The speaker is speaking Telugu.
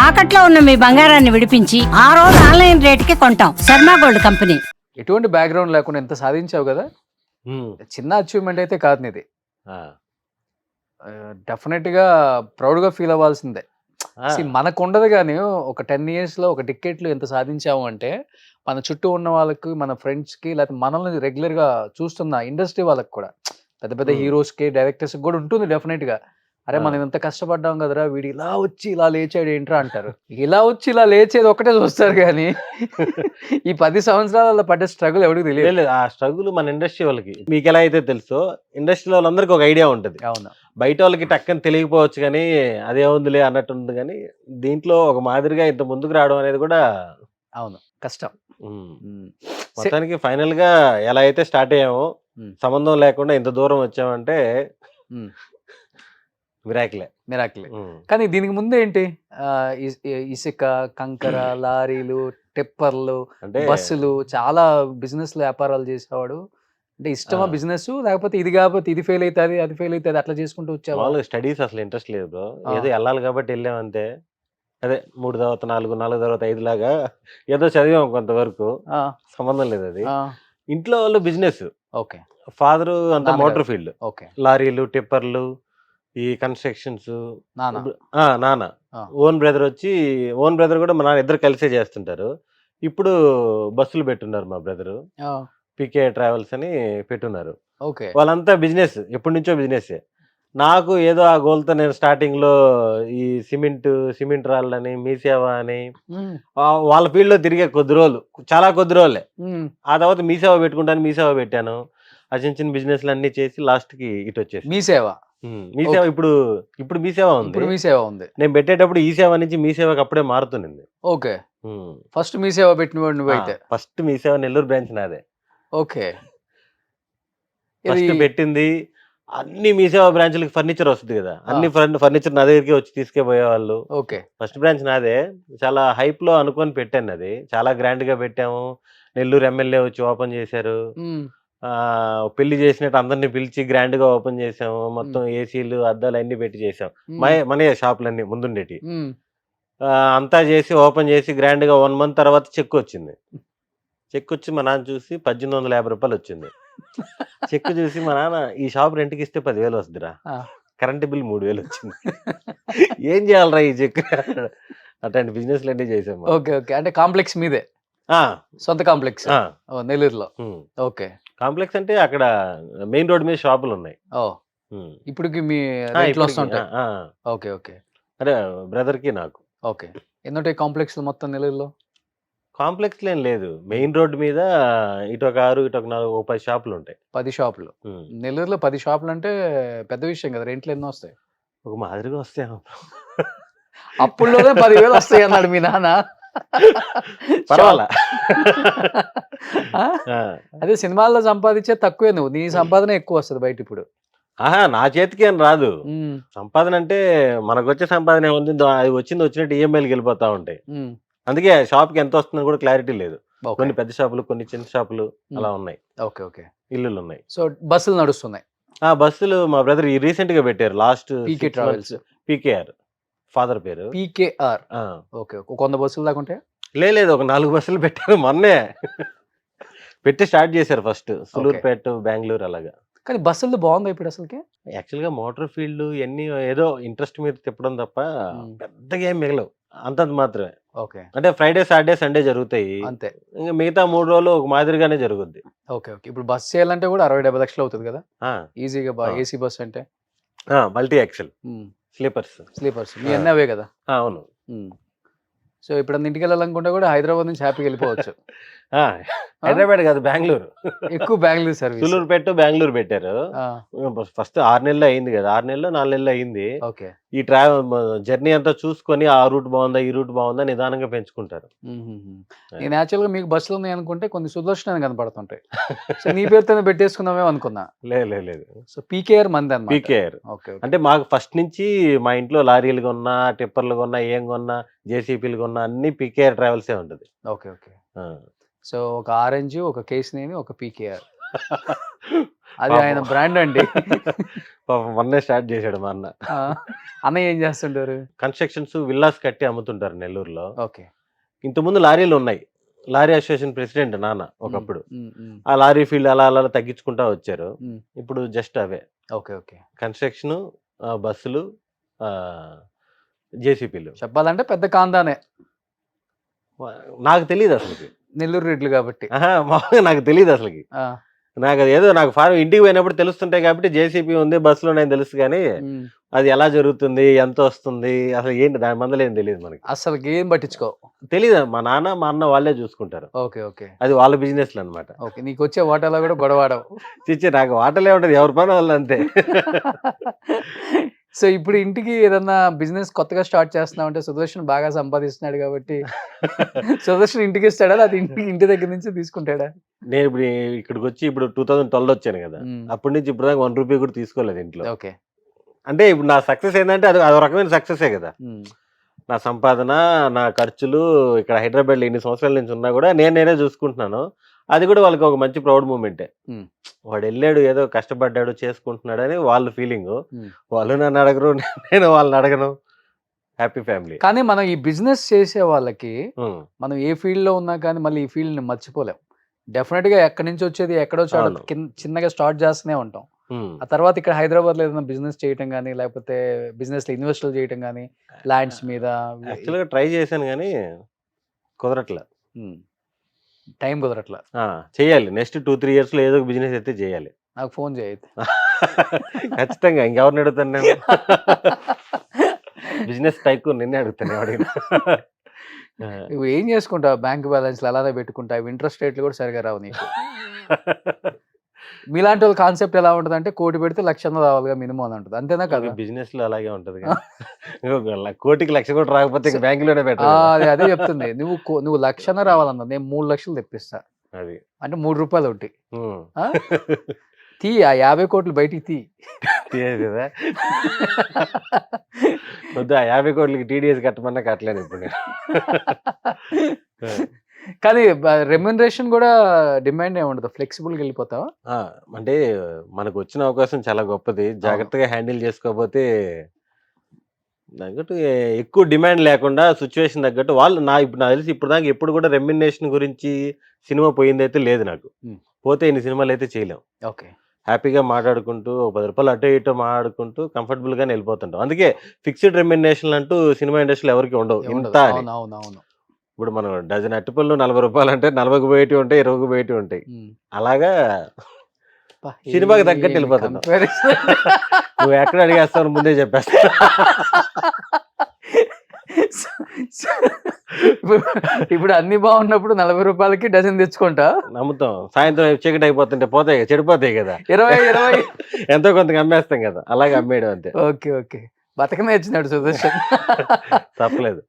తాకట్లో ఉన్న మీ బంగారాన్ని విడిపించి ఆ రోజు ఆన్లైన్ రేటుకి కొంటాం. Sharma gold company. ఎటువంటి బ్యాక్గ్రౌండ్ లేకుండా ఎంత సాధించావు కదా. చిన్న అచీవ్మెంట్ అయితే కాదు నీది. డెఫినెట్ గా ప్రౌడ్ గా ఫీల్ అవ్వాల్సిందే. మనకు ఉండదు కానీ ఒక 10 years లో ఒక డికెట్ లో ఎంత సాధించాము అంటే మన చుట్టూ ఉన్న వాళ్ళకి, మన ఫ్రెండ్స్ కి, లేకపోతే మనల్ని రెగ్యులర్ గా చూస్తున్న ఇండస్ట్రీ వాళ్ళకి కూడా, పెద్ద పెద్ద హీరోస్ కి, డైరెక్టర్స్ కూడా ఉంటుంది డెఫినెట్ గా. అరే మనం ఎంత కష్టపడ్డాం కదరా, వీడు ఇలా వచ్చి ఇలా లేచాడు ఏంట్రా అంటారు. ఇలా వచ్చి ఇలా లేచేది ఒకటే చూస్తారు కానీ ఈ 10 సంవత్సరాలలో పడ్డ స్ట్రగుల్ ఎవరికి తెలియదు. లేదు, ఆ స్ట్రగుల్ మన ఇండస్ట్రీ వాళ్ళకి, మీకు ఎలా అయితే తెలుసో ఇండస్ట్రీలో వాళ్ళందరికీ ఒక ఐడియా ఉంటుంది. అవును, బయట వాళ్ళకి టక్కని తెలియకపోవచ్చు కానీ అదే ఉందిలే అన్నట్టు ఉంది. కానీ దీంట్లో ఒక మాదిరిగా ఇంత ముందుకు రావడం అనేది కూడా అవును కష్టం. మొత్తానికి ఫైనల్ గా ఎలా అయితే స్టార్ట్ అయ్యామో, సంబంధం లేకుండా ఇంత దూరం వచ్చామంటే మిరాకిలే. కానీ దీనికి ముందు ఏంటి, ఇసుక, కంకర, లారీలు, టిప్పర్లు, అంటే బస్సులు, చాలా బిజినెస్ వ్యాపారాలు చేసేవాడు. అంటే ఇష్టమా బిజినెస్, లేకపోతే ఇది కాకపోతే ఇది ఫెయిల్ అవుతుంది, అది ఫెయిల్ అవుతుంది, అట్లా చేసుకుంటూ వచ్చావు? స్టడీస్ అసలు ఇంట్రెస్ట్ లేదు బ్రో, ఏదో వెళ్ళాలి కాబట్టి వెళ్ళామంతే. అదే 3 తర్వాత 4, 4 తర్వాత 5 లాగా ఏదో చదివాం కొంతవరకు, సంబంధం లేదు అది. ఇంట్లో వాళ్ళు బిజినెస్, ఓకే, ఫాదర్ అంతా మోటార్ ఫీల్డ్, ఓకే, లారీలు, టిప్పర్లు, ఈ కన్స్ట్రక్షన్స్. నాన్న ఓన్ బ్రదర్ కూడా మా నాన్న ఇద్దరు కలిసే చేస్తుంటారు. ఇప్పుడు బస్సులు పెట్టున్నారు మా బ్రదరు, పీకే ట్రావెల్స్ అని పెట్టున్నారు. వాళ్ళంతా బిజినెస్, ఎప్పటి నుంచో బిజినెస్. నాకు ఏదో ఆ గోల్తో నేను స్టార్టింగ్ లో ఈ సిమెంట్ రాళ్ళని, మీసేవా అని వాళ్ళ ఫీల్డ్ లో తిరిగే చాలా కొద్ది రోజులే. ఆ తర్వాత మీసేవా మీసేవా పెట్టాను. ఆ చిన్న చిన్న బిజినెస్ అన్ని చేసి లాస్ట్ కి ఇటు వచ్చేసి మీసేవ. ఇప్పుడు మీసేవ ఉంది. నేను పెట్టేటప్పుడు ఈ సేవ నుంచి మీసేవకి అప్పుడే మారుతుంది. ఓకే, ఫస్ట్ మీసేవ పెట్టినవాడు నువ్వైతే? ఫస్ట్ మీసేవ నెల్లూరు బ్రాంచ్ నాదే. ఓకే, ఫస్ట్ పెట్టింది అన్ని మీసేవా బ్రాంచ్లకి ఫర్నిచర్ వస్తుంది కదా, అన్ని ఫర్నిచర్ నా దగ్గరికి వచ్చి తీసుకుపోయేవాళ్ళు. ఓకే, ఫస్ట్ బ్రాంచ్ నాదే. చాలా హైప్ లో అనుకొని పెట్టాను, అది చాలా గ్రాండ్ గా పెట్టాము. నెల్లూరు ఎమ్మెల్యే వచ్చి ఓపెన్ చేశారు. పెళ్లి చేసినట్టు అందరిని పిలిచి గ్రాండ్ గా ఓపెన్ చేసాము. మొత్తం ఏసీలు, అద్దాలు అన్ని పెట్టి చేసాం. మన షాపులన్నీ ముందుండేటి అంతా చేసి ఓపెన్ చేసి గ్రాండ్ గా 1 month తర్వాత చెక్ వచ్చింది. చెక్ వచ్చి మా నాన్న చూసి 1850 రూపాయలు వచ్చింది. చెక్ చూసి మా నాన్న, ఈ షాప్ రెంట్కి ఇస్తే 10,000 వస్తుందిరా, కరెంట్ బిల్ 3,000 వచ్చింది. ఏం చేయాలరా ఈ చెక్? అట్లాంటి బిజినెస్ అన్నీ చేసాము. ఓకే ఓకే, అంటే కాంప్లెక్స్ మీదే, సొంత కాంప్లెక్స్ నెల్లూరులో? ఓకే, కాంప్లెక్స్ అంటే అక్కడ మెయిన్ రోడ్ మీద షాపులు ఉన్నాయి. ఇప్పటికి మీ ఓకే ఓకే, అరే బ్రదర్ కి నాకు. ఓకే, ఎన్నుంటాయి కాంప్లెక్స్ మొత్తం నెల్లూరులో? కాంప్లెక్స్ ఏం లేదు, మెయిన్ రోడ్ మీద ఇటు ఒక 6, ఇటు ఒక 4, 10 షాపులు ఉంటాయి. 10 షాపులు నెల్లూరులో? 10 షాపులు అంటే పెద్ద విషయం కదా. రెంట్లు ఎన్నో వస్తాయి? ఒక మాదిరిగా వస్తాయి. అప్పుల్లోనే 10,000 వస్తాయి అన్నాడు మీ నాన్న. పర్వాలా. అదే సినిమాల్లో సంపాదించే తక్కువే, నువ్వు నీ సంపాదన ఎక్కువ వస్తుంది బయట ఇప్పుడు. నా చేతికి ఏం రాదు సంపాదన. అంటే మనకు వచ్చే సంపాదన ఏముంది, అది వచ్చినట్టు ఈఎంఐలు వెళ్ళిపోతా ఉంటాయి. అందుకే షాప్ కి ఎంత వస్తుందని కూడా క్లారిటీ లేదు. కొన్ని పెద్ద షాపులు, కొన్ని చిన్న షాపులు అలా ఉన్నాయి. ఓకే ఓకే, ఇల్లులు ఉన్నాయి. సో బస్సులు నడుస్తున్నాయి? బస్సులు మా బ్రదర్ రీసెంట్ గా పెట్టారు, లాస్ట్ పీకే ట్రావెల్స్. పీకేఆర్ ఫాదర్ పేరు. పీకేఆర్. ఓకే, 100 బస్సులు దాకా ఉంటాయి? లేదు, ఒక 4 బస్సులు పెట్టారు మొన్నే. పెట్టి స్టార్ట్ చేశారు ఫస్ట్ సులూరుపేట, బెంగళూరు అలాగా. కానీ బస్సులు బాగుంది ఇప్పుడు అసలుకి. యాక్చువల్ గా మోటార్ ఫీల్డ్ ఇవన్నీ ఏదో ఇంట్రెస్ట్ మీద తిప్పడం తప్ప పెద్దగా ఏం మిగలవు, అంతంత మాత్రమే. ఓకే, అంటే ఫ్రైడే, సాటర్డే, సండే జరుగుతాయి అంతే. ఇంకా మిగతా 3 రోజులు ఒక మాదిరిగానే జరుగుద్ది. ఓకే ఓకే, ఇప్పుడు బస్ చేయాలంటే కూడా 60-70 లక్షలు అవుతుంది కదా ఈజీగా. ఏసీ బస్ అంటే మల్టీ యాక్సెల్, స్లీపర్స్. మీ అన్నీ అవే కదా? అవును. సో ఇప్పుడు ఇంటికి వెళ్ళాలనుకుంటే కూడా హైదరాబాద్ నుంచి హ్యాపీగా వెళ్ళిపోవచ్చు. హైదరాబాద్ కాదు, బెంగళూరు. ఎక్కువ బెంగళూరు సర్వీస్. సులూరుపేట, బెంగళూరు పెట్టారు. ఫస్ట్ 6 నెలలు అయింది కదా, 6 నెలలు 4 నెలలు అయింది. ఓకే, ఈ జర్నీ అంతా చూసుకొని ఆ రూట్ బాగుందా, ఈ రూట్ బాగుందా నిదానంగా పెంచుకుంటారు. నేను యాక్చువల్ గా మీకు బస్సులు ఉన్నాయి అనుకుంటే కొన్ని సుదర్శనాన్ని కనపడుతుంటాయి. సో నీ పేరుతోనే పెట్టేసుకుందామే అనుకున్నా. లేదు. సో పీకేఆర్ మంది అన్నమాట. పీకేఆర్ అంటే మాకు ఫస్ట్ నుంచి మా ఇంట్లో లారీలు కొన్నా, టిప్పర్లు కొన్నా, ఏం కొన్నా, జేసీపీలు కొన్నా అన్ని పీకేఆర్ ట్రావెల్సే ఉంటుంది. ఓకే ఓకే, సో ఒక ఆరెంజ్, ఒక కేసీనేని, ఒక పీకేఆర్, అది ఆయన బ్రాండ్ అండి. పాపం మొన్నే స్టార్ట్ చేశాడు మా అన్న. ఆ, అన్నయ్య ఏం చేస్తుంటారు? కన్స్ట్రక్షన్స్ విల్లాస్ కట్టి అమ్ముతుంటారు నెల్లూరులో. ఓకే. ఇంతకుముందు లారీలు ఉన్నాయి. లారీ అసోసియేషన్ ప్రెసిడెంట్ నాన్న ఒకప్పుడు. ఆ లారీ ఫీల్డ్ అలా అలా తగ్గించుకుంటా వచ్చారు. ఇప్పుడు జస్ట్ అవే ఓకే ఓకే. కన్స్ట్రక్షన్, బస్సులు, జేసీపీలు. చెప్పాలంటే పెద్ద కాందానే నాకు తెలియదు అసలుకి. నెల్లూరు రెడ్లు కాబట్టి. మామూలుగా నాకు తెలియదు అసలుకి. నాకు అది ఏదో నాకు ఫారం ఇంటికి పోయినప్పుడు తెలుస్తుంటాయి కాబట్టి జేసీపీ ఉంది, బస్సులు ఉన్నాయని తెలుసు. కానీ అది ఎలా జరుగుతుంది, ఎంత వస్తుంది, అసలు ఏంటి దాని మందలు ఏం తెలియదు మనకి. అసలు ఏం పట్టించుకో తెలీదు. మా నాన్న మా అన్న వాళ్ళే చూసుకుంటారు. Okay okay. అది వాళ్ళ బిజినెస్లు అనమాట. ఓకే. నీకు వచ్చే వాటాలో కూడా గొడవాడవు. చిచ్చి నాకు వాటలే ఉంటది, ఎవరి పని వాళ్ళు అంతే. సో ఇప్పుడు ఇంటికి ఏదన్నా బిజినెస్ కొత్తగా స్టార్ట్ చేస్తున్నావు అంటే సుదర్శన్ బాగా సంపాదిస్తున్నాడు కాబట్టి సుదర్శన్ ఇంటికి ఇస్తాడా, అది ఇంటి దగ్గర నుంచి తీసుకుంటాడా? నేను ఇప్పుడు ఇక్కడికి వచ్చి ఇప్పుడు 2012 వచ్చాను కదా, అప్పటి నుంచి ఇప్పుడు దాకా 1 రూపీ కూడా తీసుకోలేదు ఇంట్లో. ఓకే. అంటే ఇప్పుడు నా సక్సెస్ ఏంటంటే అది అదో రకమైన సక్సెసే కదా. నా సంపాదన, నా ఖర్చులు ఇక్కడ హైదరాబాద్లో ఎన్ని సంవత్సరాల నుంచి ఉన్నా కూడా నేనే చూసుకుంటున్నాను. అది కూడా వాళ్ళకి ఒక మంచి ప్రౌడ్ మూమెంటే. వాడు వెళ్ళాడు, ఏదో కష్టపడ్డాడు, చేసుకుంటున్నాడు అని వాళ్ళ ఫీలింగ్. వాళ్ళు నన్ను అడగరు, నేను వాళ్ళని అడగను. Happy family. కానీ మనం ఈ బిజినెస్ చేసే వాళ్ళకి మనం ఏ ఫీల్డ్ లో ఉన్నా కానీ మళ్ళీ ఈ ఫీల్డ్ ని మర్చిపోలేం. డెఫినెట్ గా ఎక్కడి నుంచి వచ్చేది ఎక్కడో చిన్నగా స్టార్ట్ చేస్తూనే ఉంటాం. ఆ తర్వాత ఇక్కడ హైదరాబాద్ లో ఏదైనా బిజినెస్ చేయటం కానీ, లేకపోతే బిజినెస్ లో ఇన్వెస్ట్ చేయటం కానీ, ల్యాండ్స్ మీద యాక్చువల్గా ట్రై చేశాను కానీ కుదరట్లా. టైం కుదరట్లా. చేయాలి. నెక్స్ట్ 2-3 years లో ఏదో ఒక బిజినెస్ అయితే చేయాలి. నాకు ఫోన్ చేయదు ఖచ్చితంగా. ఇంకెవరిని అడుగుతాను నేను? బిజినెస్ టైకు నిన్నే అడుగుతాను. అడిగిన నువ్వు ఏం చేసుకుంటావు? బ్యాంక్ బ్యాలెన్స్ అలానే పెట్టుకుంటావు, ఇంట్రెస్ట్ రేట్లు కూడా సరిగా రావు నీకు. మీలాంటి వాళ్ళ కాన్సెప్ట్ ఎలా ఉంటుంది అంటే, కోటి పెడితే 1,00,000 రావాలిగా మినిమం అని ఉంటుంది. అంతేనా కదా? బిజినెస్ లో అలాగే ఉంటది. కోటికి 1,00,000 కూడా రాకపోతే బ్యాంకులోనే పెట్టాలి. అదే చెప్తుంది. నువ్వు 1,00,000 రావాలన్నా నేను 3 లక్షలు తెప్పిస్తా. అది అంటే 3 రూపాయలు ఒకటి తీ, ఆ 50 కోట్లు బయటికి తీ. తీయదు కదా. వద్దు, ఆ 50 కోట్లకి టీడీఎస్ కట్టమన్నా కట్టలేను ఇప్పుడు నేను. కానీ రెమ్యునరేషన్ కూడా డిమాండ్ ఏమి ఉండదు, ఫ్లెక్సిబుల్గా వెళ్ళిపోతావా? అంటే మనకు వచ్చిన అవకాశం చాలా గొప్పది. జాగ్రత్తగా హ్యాండిల్ చేసుకోకపోతే తగ్గట్టు ఎక్కువ డిమాండ్ లేకుండా సిచ్యువేషన్ తగ్గట్టు వాళ్ళు ఇప్పుడు నాకు తెలిసి ఇప్పుడు దాకా ఎప్పుడు కూడా రెమ్యునరేషన్ గురించి సినిమా పోయింది అయితే లేదు నాకు. పోతే ఇన్ని సినిమాలు అయితే చేయలేం. ఓకే. హ్యాపీగా మాట్లాడుకుంటూ 10 రూపాయలు అటు ఇటు మాట్లాడుకుంటూ కంఫర్టబుల్గానే వెళ్ళిపోతుంటాం. అందుకే ఫిక్స్డ్ రెమ్యునరేషన్ అంటూ సినిమా ఇండస్ట్రీలో ఎవరికి ఉండవు. ఇంత ఇప్పుడు మనం డజన్ అట్టిపళ్ళు 40 రూపాయలు అంటే 40కు పోయేటివి ఉంటాయి, 20కు పోయేటివి ఉంటాయి. అలాగా సినిమాకి తగ్గట్టు వెళ్ళిపోతున్నాం. నువ్వు ఎక్కడ అడిగేస్తావు ముందే చెప్పేస్తా. ఇప్పుడు అన్ని బాగున్నప్పుడు 40 రూపాయలకి డజన్ తెచ్చుకుంటా నమ్ముతాం. సాయంత్రం చీకటి అయిపోతుంటే పోతాయి, చెడిపోతాయి కదా. 20 ఎంతో కొంత అమ్మేస్తాం కదా, అలాగే అమ్మేయడం అంతే. Okay okay. బతకనే వచ్చినాడు సుదర్శన్. తప్పలేదు.